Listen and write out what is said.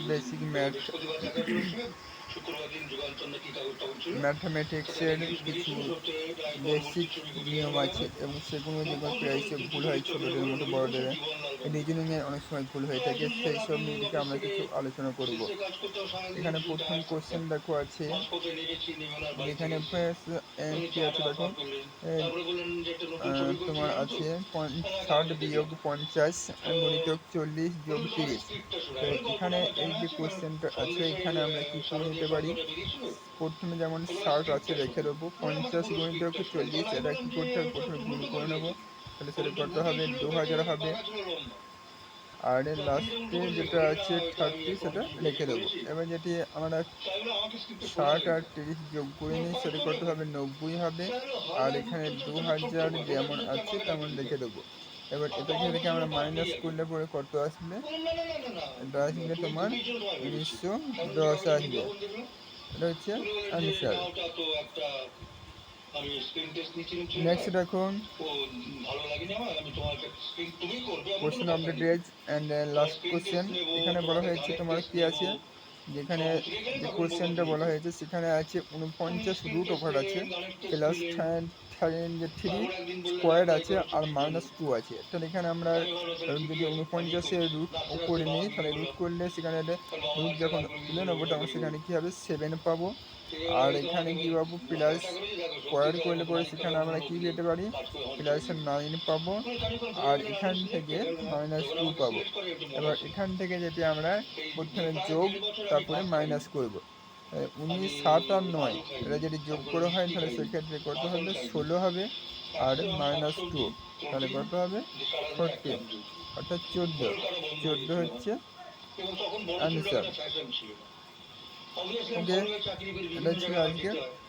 Basic math ম্যাথামেটিক্সের কিছু basic নিয়ম আছে এবং সেগুলো যেগুলো প্রায়শই ভুল হয় ছোটদের মতো বড়দের। রিজনিংয়ে অনেক সময় ভুল হয়ে থাকে, সেই সব নিয়ে আমরা কিছু আলোচনা করব। এখানে প্রথম কোশ্চেন দেখো আছে, এখানে কি আছে দেখো, তোমার আছে 60-50 গুণিতক 40-30। তো এখানে এই যে কোশ্চেনটা আছে, এখানে আমরা কি করে নিতে পারি, প্রথমে যেমন 60 আছে রেখে দেবো, 50 গুণিতক 40 এটা কি করতে হবে, প্রথমে গুণ করে নেবো, তাহলে সেটা কত হবে, 2000 হবে। আর লাস্টে যেটা আছে 30 সেটা রেখে দেবো। এবার যেটি আমরা 60 আর 30 যোগ করে নিই, সেটা কত হবে, 90 হবে। আর এখানে 2000 যেমন আছে তেমন রেখে দেবো। এবার এটাকে রেখে আমরা মাইনাস করলে পরে কত আসবে, এটা আসবে তোমার 1910 আসবে। এটা হচ্ছে আনসার। নেক্সট দেখুন, question of the day and last question. এখানে বলা হয়েছে তোমার কি আছে, যেখানে যে কোশ্চেনটা বলা হয়েছে সেখানে আছে 49 রুট ওভার আছে, প্লাস 3 স্কোয়ার আছে, আর -2 আছে। তাহলে এখানে আমরা যদি 49-এর রুট করে নিই, তাহলে রুট করলে সেখানে রুট যখন তুলে নেবো তখন সেখানে কী হবে, 7 পাবো। আর এখানে কী পাবো, প্লাস স্কোয়ার করলে পরে সেখানে আমরা কী পেতে পারি, প্লাস 9 পাবো। আর এখান থেকে -2 পাবো। এবার এখান থেকে যেটি আমরা প্রথমে যোগ তারপরে মাইনাস করব, 19, 7 আর 9 এটা যদি যোগ করে হয় তাহলে সেক্ষেত্রে কত হবে, 16 হবে। আর -2 তাহলে কত হবে, 14, অর্থাৎ 14 হচ্ছে আনসার। ওকে, এটা ছিল আজকে।